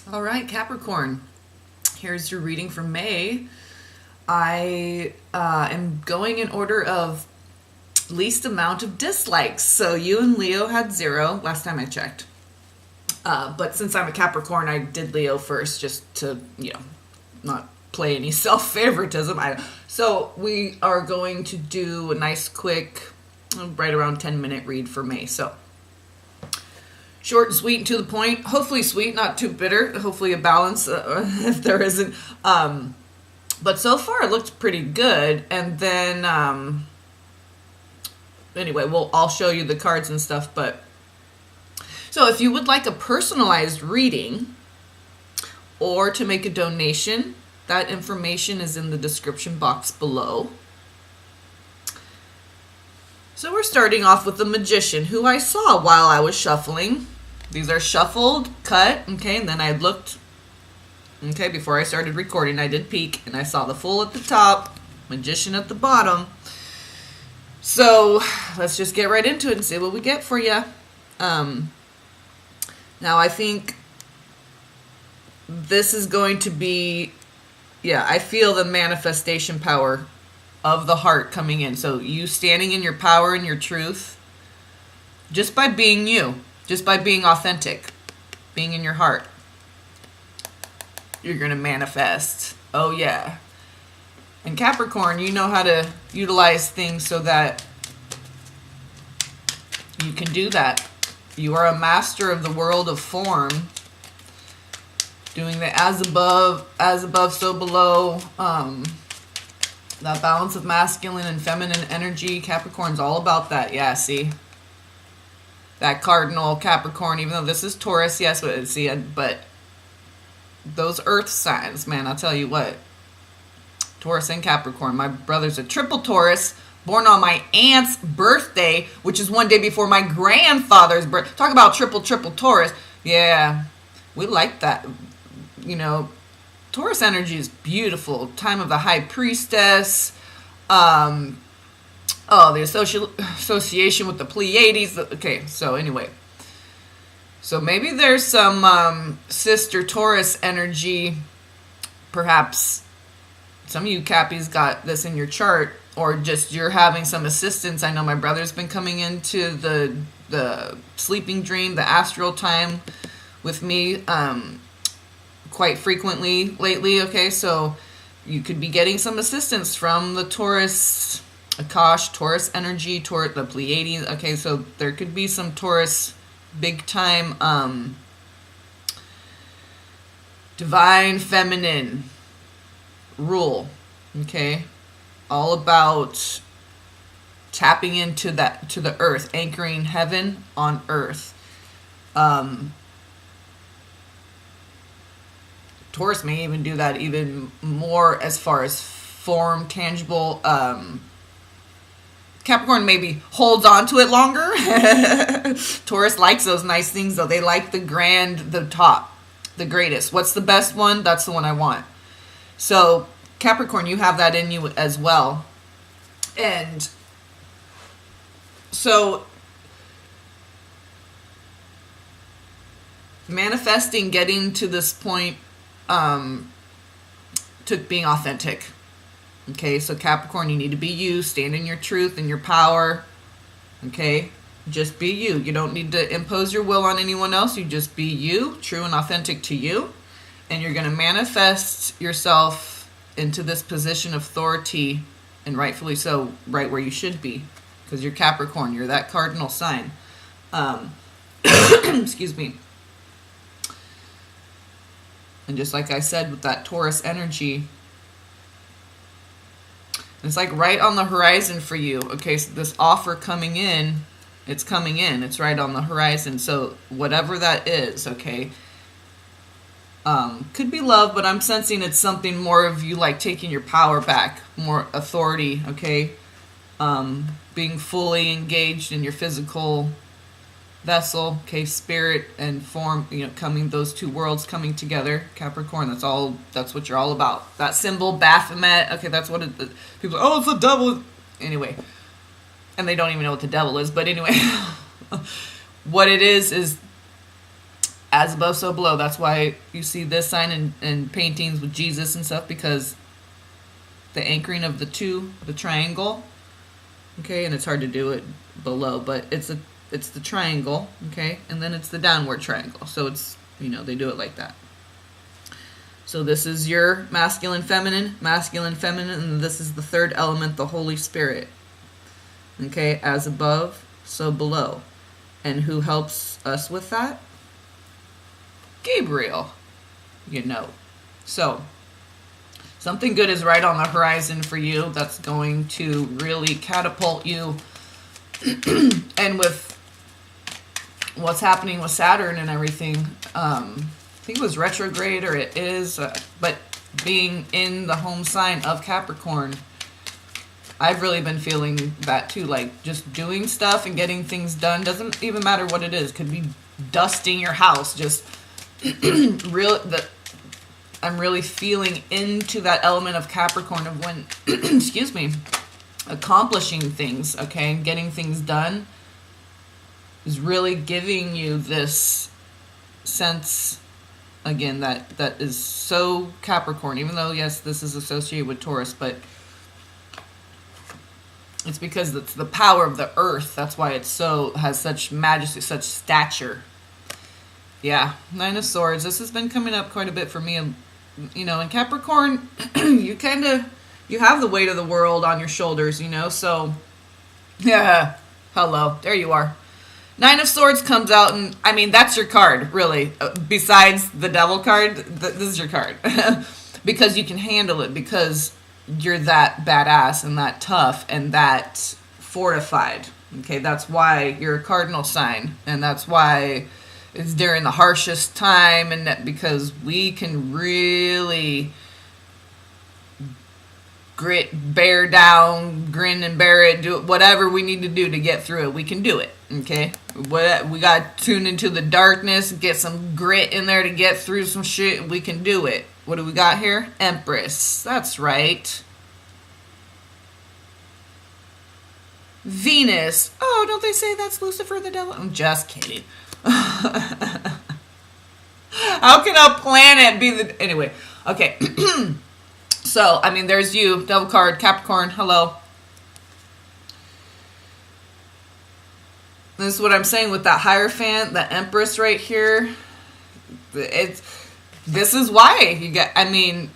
All right, Capricorn. Here's your reading for May. I am going in order of least amount of dislikes. So you and Leo had 0 last time I checked. But since I'm a Capricorn, I did Leo first just to, not play any self-favoritism. So we are going to do a nice, quick, right around 10-minute read for May. So short and sweet and to the point. Hopefully sweet, not too bitter. Hopefully a balance if there isn't. But so far it looked pretty good. And then, anyway, I'll show you the cards and stuff. But so if you would like a personalized reading or to make a donation, that information is in the description box below. So we're starting off with the Magician, who I saw while I was shuffling. These are shuffled, cut, okay, and then I looked, okay, before I started recording, I did peek, and I saw the Fool at the top, Magician at the bottom. So let's just get right into it and see what we get for you. Now I think this is going to be, I feel the manifestation power of the heart coming in. So you standing in your power and your truth, just by being you, just by being authentic, being in your heart, you're going to manifest. Oh yeah. And Capricorn, you know how to utilize things so that you can do that. You are a master of the world of form, doing the as above, so below, that balance of masculine and feminine energy. Capricorn's all about that. Yeah, see? That cardinal Capricorn, even though this is Taurus, yes, but those earth signs, man, I'll tell you what. Taurus and Capricorn. My brother's a triple Taurus, born on my aunt's birthday, which is one day before my grandfather's birth. Talk about triple Taurus. Yeah, we like that. Taurus energy is beautiful. Time of the High Priestess. The association with the Pleiades. Okay, so anyway. So maybe there's some sister Taurus energy. Perhaps some of you Cappies got this in your chart. Or just you're having some assistance. I know my brother's been coming into the sleeping dream, the astral time with me. Quite frequently lately, okay? So you could be getting some assistance from the Taurus, Akash, Taurus energy, the Pleiades, okay? So there could be some Taurus big-time divine feminine rule, okay? All about tapping into the earth, anchoring heaven on earth. Taurus may even do that even more as far as form, tangible. Capricorn maybe holds on to it longer. Taurus likes those nice things, though. They like the grand, the top, the greatest. What's the best one? That's the one I want. So Capricorn, you have that in you as well. And so manifesting, getting to this point, took being authentic. Okay, so Capricorn, you need to be you, stand in your truth and your power. Okay, just be you. You don't need to impose your will on anyone else. You just be you, true and authentic to you. And you're going to manifest yourself into this position of authority, and rightfully so, right where you should be. Because you're Capricorn, you're that cardinal sign. Excuse me. And just like I said, with that Taurus energy, it's like right on the horizon for you. Okay, so this offer coming in, it's coming in. It's right on the horizon. So whatever that is, okay, could be love, but I'm sensing it's something more of you like taking your power back, more authority, okay, being fully engaged in your physical vessel, okay, spirit and form, those two worlds coming together. Capricorn, that's what you're all about. That symbol, Baphomet, okay, that's what people are, it's the devil. Anyway, and they don't even know what the devil is, but anyway, what it is as above, so below. That's why you see this sign in paintings with Jesus and stuff, because the anchoring of the two, the triangle, okay, and it's hard to do it below, but it's the triangle, okay, and then it's the downward triangle. So it's, they do it like that. So this is your masculine, feminine, and this is the third element, the Holy Spirit. Okay, as above, so below. And who helps us with that? Gabriel. So, something good is right on the horizon for you that's going to really catapult you. And with what's happening with Saturn and everything, I think it was retrograde, or it is, but being in the home sign of Capricorn, I've really been feeling that too, like just doing stuff and getting things done. Doesn't even matter what it is. Could be dusting your house, just I'm really feeling into that element of Capricorn of when, excuse me, accomplishing things, okay, and getting things done is really giving you this sense, again, that is so Capricorn, even though, yes, this is associated with Taurus, but it's because it's the power of the earth. That's why it has such majesty, such stature. Yeah, Nine of Swords. This has been coming up quite a bit for me. In Capricorn, you have the weight of the world on your shoulders, so, yeah, hello, there you are. Nine of Swords comes out, and, that's your card, really. Besides the Devil card, this is your card. Because you can handle it, because you're that badass and that tough and that fortified. Okay, that's why you're a cardinal sign, and that's why it's during the harshest time, and that because we can really bear down, grin and bear it, do whatever we need to do to get through it. We can do it, okay? We got to tune into the darkness, get some grit in there to get through some shit. We can do it. What do we got here? Empress. That's right. Venus. Oh, don't they say that's Lucifer the devil? I'm just kidding. How can a planet be the... Anyway, okay. So, there's you, Devil card, Capricorn, hello. This is what I'm saying with that Hierophant, the Empress right here. This is why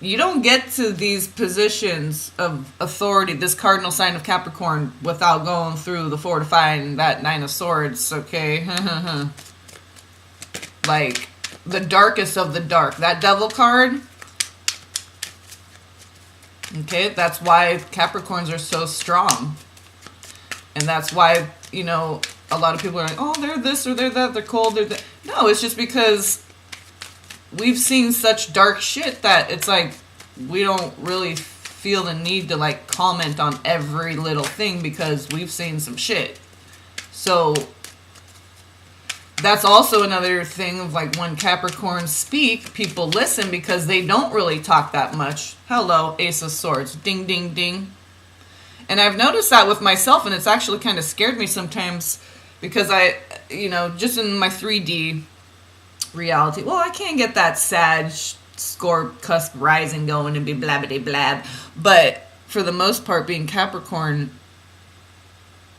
you don't get to these positions of authority, this cardinal sign of Capricorn, without going through the fortifying that Nine of Swords, okay? Like, the darkest of the dark. That Devil card, okay, that's why Capricorns are so strong. And that's why, a lot of people are like, oh, they're this or they're that, they're cold, they're that. No, it's just because we've seen such dark shit that it's like we don't really feel the need to like comment on every little thing because we've seen some shit. So that's also another thing of like when Capricorns speak, people listen because they don't really talk that much. Hello, Ace of Swords. Ding, ding, ding. And I've noticed that with myself, and it's actually kind of scared me sometimes because I, just in my 3D reality, well, I can't get that sad score cusp rising going and be blabbity blab. But for the most part, being Capricorn,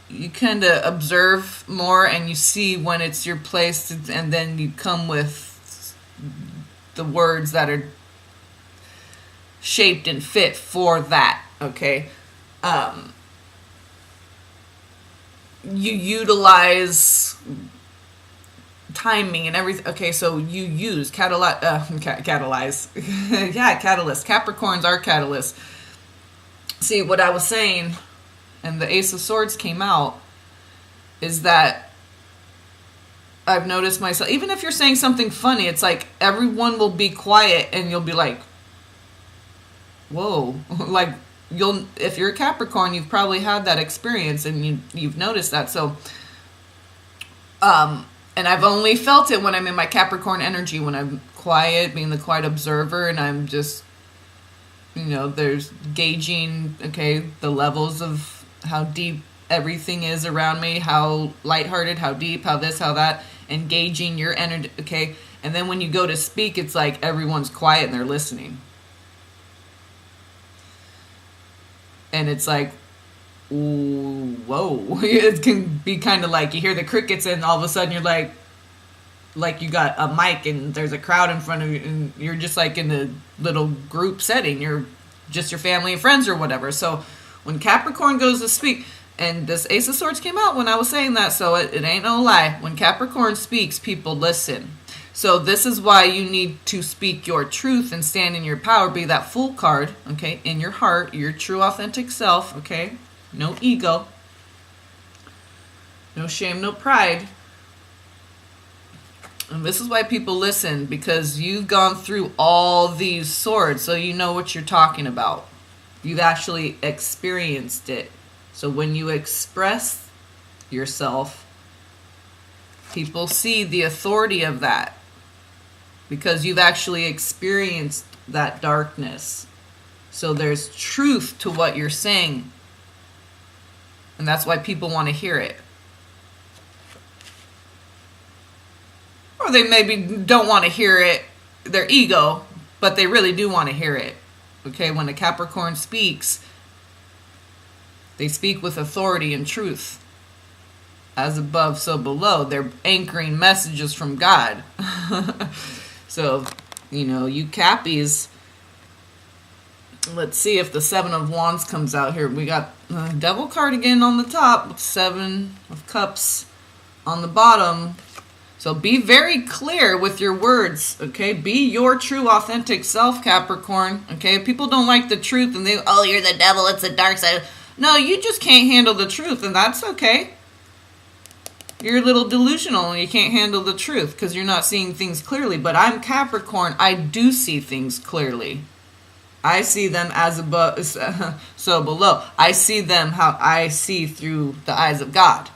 you kind of observe more and you see when it's your place, and then you come with the words that are shaped and fit for that, okay? You utilize timing and everything. Okay, so you use catalyze. Yeah, catalyst. Capricorns are catalysts. See, what I was saying, and the Ace of Swords came out, is that I've noticed myself, even if you're saying something funny, it's like everyone will be quiet and you'll be like, whoa. Like, if you're a Capricorn, you've probably had that experience and you've noticed that. So, and I've only felt it when I'm in my Capricorn energy, when I'm quiet, being the quiet observer, and I'm just, there's gauging, okay, the levels of how deep everything is around me, how lighthearted, how deep, how this, how that, and gauging your energy, okay? And then when you go to speak, it's like everyone's quiet and they're listening. And it's like, whoa. It can be kind of like you hear the crickets and all of a sudden you're like you got a mic and there's a crowd in front of you and you're just like in a little group setting. You're just your family and friends or whatever. So when Capricorn goes to speak, and this Ace of Swords came out when I was saying that, so it ain't no lie. When Capricorn speaks, people listen. So this is why you need to speak your truth and stand in your power. Be that Fool card, okay, in your heart, your true authentic self, okay? No ego. No shame, no pride. And this is why people listen, because you've gone through all these swords, so you know what you're talking about. You've actually experienced it. So when you express yourself, people see the authority of that because you've actually experienced that darkness. So there's truth to what you're saying. And that's why people want to hear it. Or they maybe don't want to hear it, their ego, but they really do want to hear it. Okay, when a Capricorn speaks, they speak with authority and truth. As above, so below. They're anchoring messages from God. So, you Cappies, let's see if the Seven of Wands comes out here. We got the Devil card again on the top with Seven of Cups on the bottom. So be very clear with your words, okay? Be your true, authentic self, Capricorn, okay? If people don't like the truth and you're the devil, it's the dark side. No, you just can't handle the truth, and that's okay. You're a little delusional and you can't handle the truth because you're not seeing things clearly. But I'm Capricorn. I do see things clearly. I see them as above, so below. I see them how I see through the eyes of God.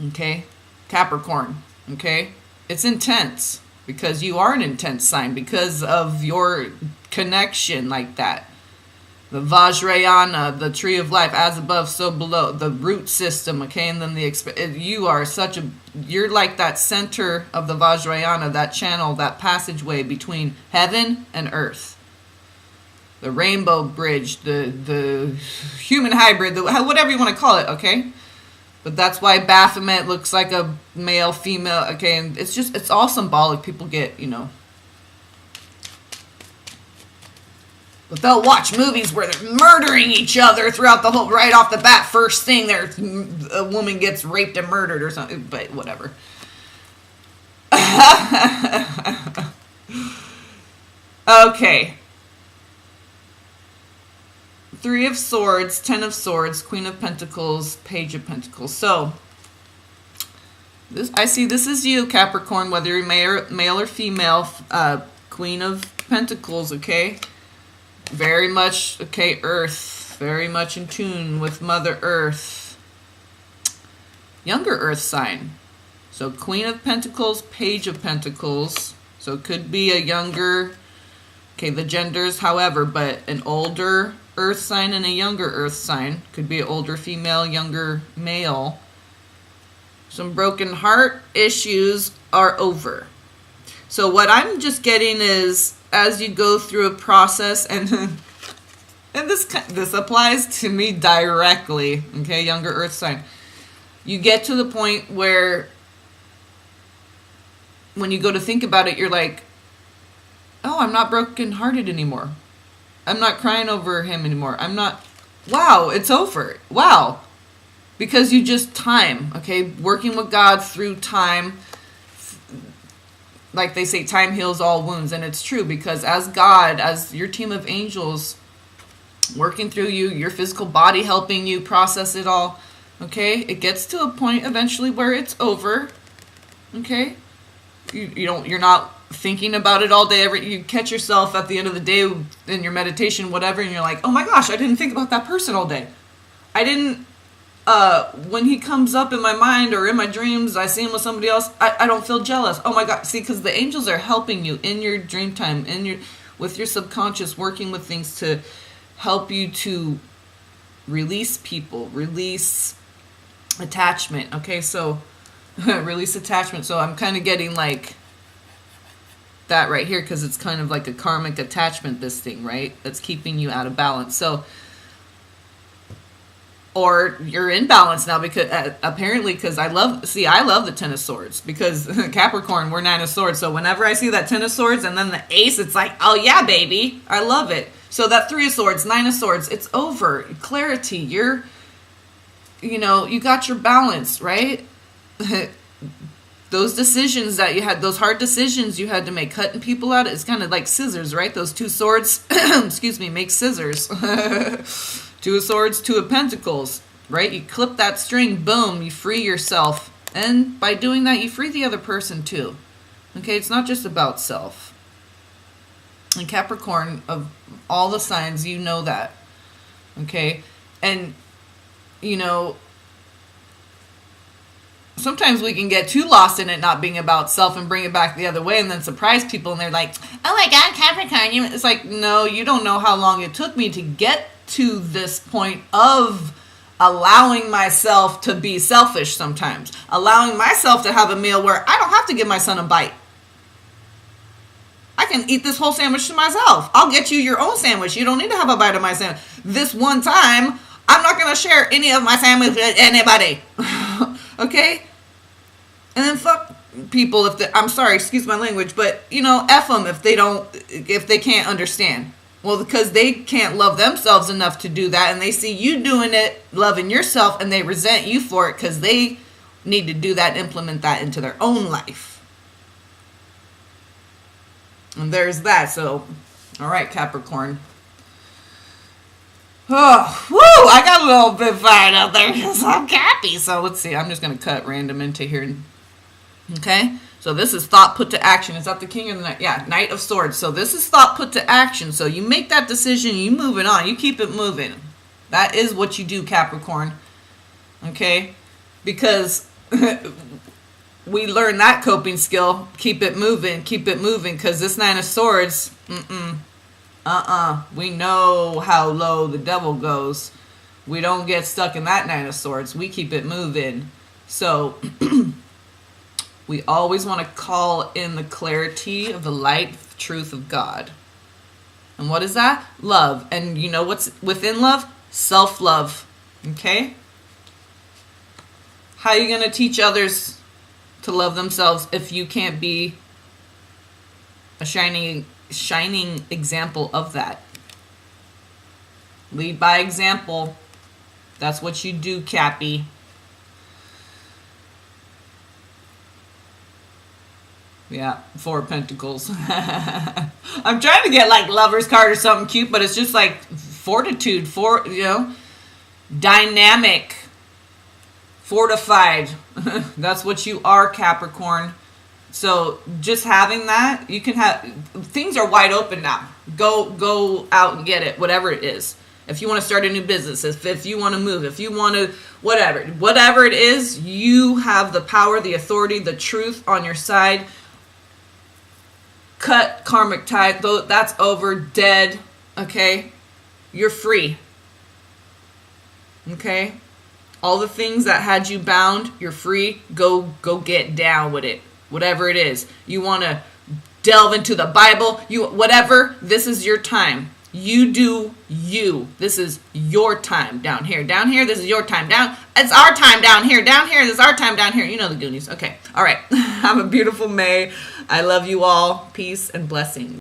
Okay? Capricorn. Okay? It's intense because you are an intense sign because of your connection like that. The Vajrayana, the tree of life, as above, so below, the root system, okay, and then you're like that center of the Vajrayana, that channel, that passageway between heaven and earth. The rainbow bridge, the human hybrid, whatever you want to call it, okay? But that's why Baphomet looks like a male, female, okay, and it's all symbolic. People get, But they'll watch movies where they're murdering each other throughout the whole, right off the bat. First thing, a woman gets raped and murdered or something. But whatever. Okay. Three of Swords, Ten of Swords, Queen of Pentacles, Page of Pentacles. So, I see this is you, Capricorn, whether you're male or female. Queen of Pentacles, okay? Very much, okay, Earth. Very much in tune with Mother Earth. Younger Earth sign. So Queen of Pentacles, Page of Pentacles. So it could be a younger, okay, the genders, however, but an older Earth sign and a younger Earth sign. Could be an older female, younger male. Some broken heart issues are over. So what I'm just getting is, as you go through a process, and this applies to me directly, okay, younger Earth sign. You get to the point where when you go to think about it, you're like, oh, I'm not brokenhearted anymore. I'm not crying over him anymore. Wow, it's over. Wow. Because you just time, okay, working with God through time. Like they say, time heals all wounds. And it's true, because as God, as your team of angels working through you, your physical body helping you process it all, okay? It gets to a point eventually where it's over, okay? You're not thinking about it all day. You catch yourself at the end of the day in your meditation, whatever, and you're like, oh my gosh, I didn't think about that person all day. I didn't... when he comes up in my mind or in my dreams, I see him with somebody else, I don't feel jealous. Oh my God. See, because the angels are helping you in your dream time, with your subconscious, working with things to help you to release people, release attachment. Okay, so Release attachment. So I'm kind of getting like that right here because it's kind of like a karmic attachment, this thing, right? That's keeping you out of balance. So, or you're in balance now because apparently, because I love the Ten of Swords because Capricorn, we're Nine of Swords. So whenever I see that Ten of Swords and then the Ace, it's like, oh yeah, baby, I love it. So that Three of Swords, Nine of Swords, it's over. Clarity. You got your balance, right? Those decisions that you had, those hard decisions you had to make, cutting people out, it's kind of like scissors, right? Those two swords, excuse me, make scissors. Two of Swords, Two of Pentacles, right? You clip that string, boom, you free yourself. And by doing that, you free the other person too. Okay, it's not just about self. And Capricorn, of all the signs, you know that. Okay? And, sometimes we can get too lost in it not being about self and bring it back the other way and then surprise people and they're like, oh my God, Capricorn. It's like, no, you don't know how long it took me to get to this point of allowing myself to be selfish sometimes. Allowing myself to have a meal where I don't have to give my son a bite. I can eat this whole sandwich to myself. I'll get you your own sandwich. You don't need to have a bite of my sandwich. This one time, I'm not going to share any of my sandwich with anybody. Okay? And then fuck people I'm sorry, excuse my language, but F them if they can't understand. Well, because they can't love themselves enough to do that, and they see you doing it, loving yourself, and they resent you for it because they need to do that, implement that into their own life. And there's that. So, all right, Capricorn. Oh, woo! I got a little bit fired up there because I'm Cappy. So let's see. I'm just going to cut random into here. Okay? So this is thought put to action. Is that the King of the Knight? Yeah, Knight of Swords. So this is thought put to action. So you make that decision. You move it on. You keep it moving. That is what you do, Capricorn. Okay? Because we learn that coping skill. Keep it moving. Keep it moving. Because this Nine of Swords, we know how low the devil goes. We don't get stuck in that Nine of Swords. We keep it moving. So we always want to call in the clarity of the light, truth of God. And what is that? Love. And you know what's within love? Self-love. Okay? How are you going to teach others to love themselves if you can't be a shining example of that? Lead by example. That's what you do, Cappy. Yeah, Four of Pentacles. I'm trying to get like Lover's card or something cute, but it's just like fortitude, dynamic, fortified. That's what you are, Capricorn. So just having that, you can have, things are wide open now. Go out and get it, whatever it is. If you want to start a new business, if you want to move, if you want to, whatever it is, you have the power, the authority, the truth on your side. Cut karmic tie, though that's over, dead, okay? You're free. Okay? All the things that had you bound, you're free. Go get down with it. Whatever it is. You want to delve into the Bible, whatever, this is your time. You do you. This is your time down here. Down here, this is your time. It's our time down here. Down here, this is our time down here. You know the Goonies. Okay. All right. Have a beautiful May. I love you all. Peace and blessings.